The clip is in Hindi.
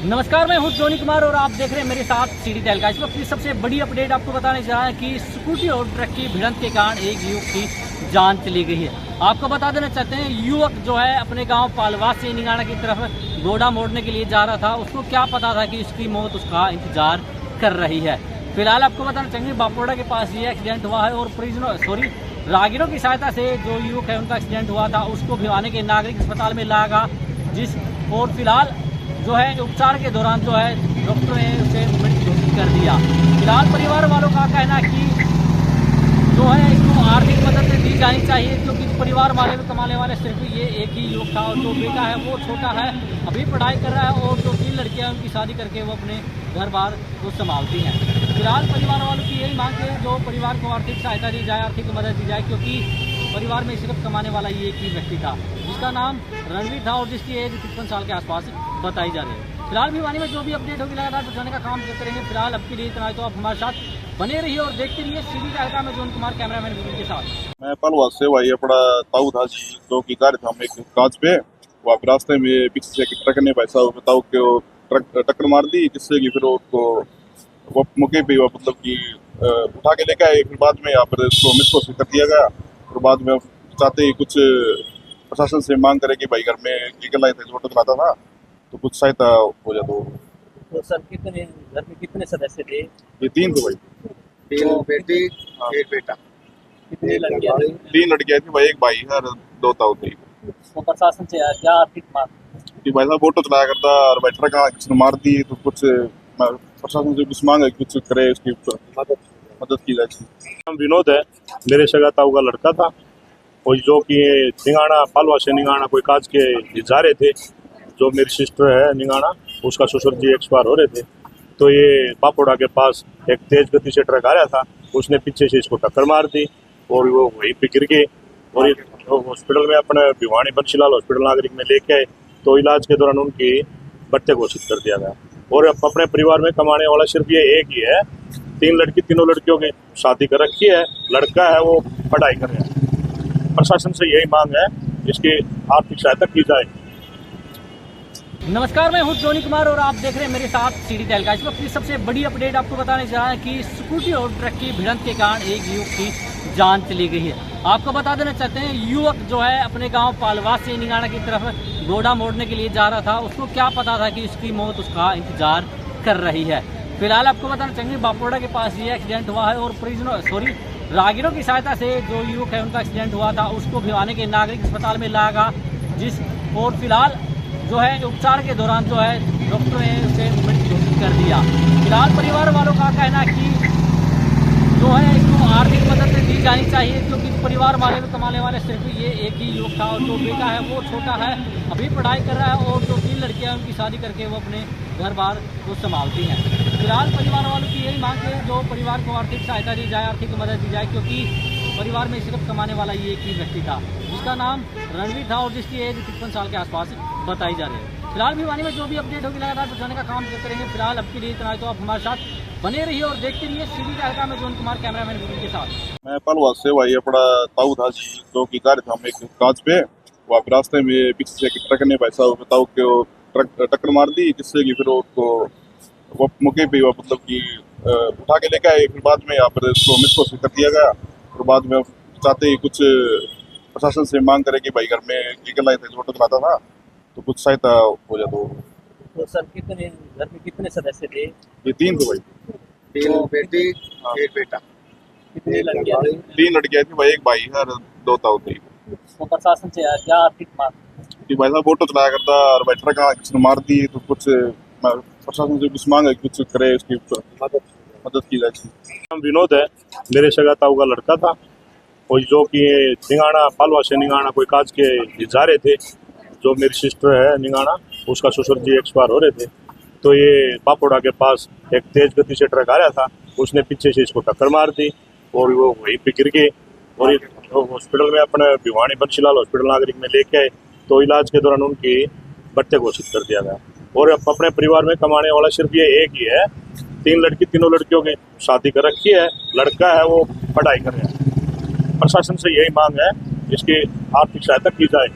नमस्कार, मैं हूं जोनी कुमार और आप देख रहे हैं मेरे साथ सीडी तहलका। इस वक्त की सबसे बड़ी अपडेट आपको बताने जा रहा है कि स्कूटी और ट्रक की भिड़ंत के कारण एक युवक की जान चली गई है। आपको बता देना चाहते हैं, युवक जो है अपने गांव पालवास से निगाना की तरफ गोड़ा मोड़ने के लिए जा रहा था। उसको क्या पता था कि उसकी मौत उसका इंतजार कर रही है। फिलहाल आपको बताना चाहेंगे, बापोड़ा के पास ये एक्सीडेंट हुआ है और राहगीरों की सहायता से जो युवक है उनका एक्सीडेंट हुआ था उसको भिवानी के नागरिक अस्पताल में लाया और फिलहाल जो है उपचार के दौरान जो है डॉक्टर ने उसे मृत घोषित कर दिया। फिलहाल परिवार वालों का कहना है कि जो है इसको आर्थिक मदद दी जानी चाहिए, क्योंकि परिवार वाले में कमाने वाले सिर्फ ये एक ही युवक था और जो बेटा है वो छोटा है, अभी पढ़ाई कर रहा है और जो 3 लड़कियां उनकी शादी करके वो अपने घर बार को संभालती हैं। फिलहाल परिवार वालों की यही मांग है जो परिवार को आर्थिक सहायता दी जाए, आर्थिक मदद दी जाए, क्योंकि परिवार में सिर्फ कमाने वाला ये एक ही व्यक्ति था जिसका नाम रणवीर था और जिसकी एज 53 साल के आसपास बताई जा रही है। फिलहाल भिवानी में जो भी अपडेट होगी लगातार पहुंचाने का काम करेंगे। फिलहाल अब के लिए इतना, तो आप हमारे साथ बने रहिए और देखते रहिए सीडी तहलका में जोन कुमार कैमरामैन के साथ। मैं पलवा से भाई अपना ताऊ था जी, जो कि कार्य था हम एक कांच पे। वहाँ पे रास्ते में पीछे से एक ट्रक ने भाई साहब ताऊ के ट्रक टक्कर मार दी, जिससे कि फिर उसको वो मौके पे मतलब कि उठा के लेके आए। फिर बाद में यहाँ पर उसको मृत घोषित कर दिया गया। और बाद में चाहते ही कुछ प्रशासन से मांग करे कि भाई घर में लीगल लाइसेंस ऑटो चलाता था तो कुछ सहायता हो जाए। तो सर घर में कितने सदस्य थे? ये 3 थे भाई, 3 बेटी एक बेटा। कितनी लड़कियां थी? 3 लड़कियां थी भाई, एक भाई है और 2 ताऊ थे। तो प्रशासन से क्या आर्थिक मांग? कि भाई साहब ऑटो चलाया करता और भाई ट्रक किसने मार दी, तो कुछ प्रशासन से कुछ मांगे, कुछ करे, उसकी मदद की जाए। नाम विनोद है, मेरे सगा ताऊ का लड़का था और जो कि निगाना पालवा से निगाना कोई काज के जा रहे थे। जो मेरी सिस्टर है निगाना, उसका ससुर जी एक्सपायर हो रहे थे। तो ये बापोड़ा के पास एक तेज गति से ट्रक आ रहा था, उसने पीछे से इसको टक्कर मार दी और वो वहीं पे गिर गए और हॉस्पिटल में अपने भिवानी बंशीलाल हॉस्पिटल नागरिक में लेके आए। तो इलाज के दौरान उनकी मृत्यु घोषित कर दिया गया। और अपने परिवार में कमाने वाला सिर्फ ये एक ही है। 3 लड़कियों की शादी कर रखी है, लड़का है वो पढ़ाई कर रहा है। प्रशासन से यही मांग है इसकी आर्थिक सहायता की जाए। नमस्कार, मैं हूं जोनी कुमार और आप देख रहे हैं मेरे साथ सीडी तहलका। इस वक्त की सबसे बड़ी अपडेट आपको बताने जा रहा है कि स्कूटी और ट्रक की भिड़ंत के कारण एक युवक की जान चली गई है। आपको बता देना चाहते हैं, युवक जो है अपने गांव पालवास से निगाना की तरफ गोड़ा मोड़ने के लिए जा रहा था। उसको क्या पता था कि उसकी मौत उसका इंतजार कर रही है। फिलहाल आपको बताना चाहेंगे, बापोड़ा के पास ये एक्सीडेंट हुआ है और राहगीरों की सहायता से जो युवक है उनका एक्सीडेंट हुआ था उसको भिवानी के नागरिक अस्पताल में लाया और फिलहाल जो है उपचार के दौरान जो है डॉक्टर ने उसे मृत घोषित कर दिया। फिलहाल परिवार वालों का कहना है कि जो है इसको आर्थिक मदद दी जानी चाहिए, क्योंकि परिवार वाले में कमाने वाले सिर्फ ये एक ही युवक था और जो बेटा है वो छोटा है, अभी पढ़ाई कर रहा है और जो 3 लड़कियां उनकी शादी करके वो अपने घर बार को संभालती हैं। फिलहाल परिवार वालों की यही मांग है जो परिवार को आर्थिक सहायता दी जाए, आर्थिक मदद दी जाए, क्योंकि परिवार में सिर्फ कमाने वाला ये एक ही व्यक्ति था जिसका नाम रणवीर था और जिसकी एज 53 साल के आसपास बताई जा रही है। फिलहाल भिवानी में जो भी अपडेट होगी लगातार पहुंचाने का काम करेंगे। फिलहाल अब के लिए इतना, तो आप हमारे साथ बने रहिए और देखते रहिए सीडी तहलका में जोन कुमार कैमरामैन के साथ। मैं पलवा से भाई अपना ताऊ था जी, जो कि कार्य था हम एक कांच पे। वहाँ पे रास्ते में पीछे से एक ट्रक ने भाई साहब ताऊ के ट्रक टक्कर मार दी, जिससे कि फिर उसको वो मौके पे मतलब कि उठा के लेके आए। फिर बाद में यहाँ पर उसको मृत घोषित कर दिया गया। और बाद में चाहते ही कुछ प्रशासन से मांग करे कि भाई घर में लीगल लाइसेंस ऑटो चलाता था तो कुछ सहायता हो जाए। तो सर घर में कितने सदस्य थे? ये 3 थे भाई, 3 बेटी एक बेटा। कितनी लड़कियां थी? 3 लड़कियां थी भाई, एक भाई है और 2 ताऊ थे। तो प्रशासन से क्या आर्थिक मांग? कि भाई साहब ऑटो चलाया करता और भाई ट्रक किसने मार दी, तो कुछ प्रशासन से कुछ मांगे, कुछ करे, उसकी मदद की जाए। नाम विनोद है, मेरे सगा ताऊ का लड़का था और जो कि निगाना पालवा से निगाना कोई काज के जा रहे थे। जो मेरी सिस्टर है निगाना, उसका ससुर जी एक्सपायर हो रहे थे। तो ये बापोड़ा के पास एक तेज गति से ट्रक आ रहा था, उसने पीछे से इसको टक्कर मार दी और वो वहीं पे गिर गए और हॉस्पिटल में अपने भिवानी बंशीलाल हॉस्पिटल नागरिक में लेके आए। तो इलाज के दौरान उनकी मृत्यु घोषित कर दिया गया। और अपने परिवार में कमाने वाला सिर्फ ये एक ही है। 3 लड़कियों की शादी कर रखी है, लड़का है वो पढ़ाई कर रहा है। प्रशासन से यही मांग है इसकी आर्थिक सहायता की जाए।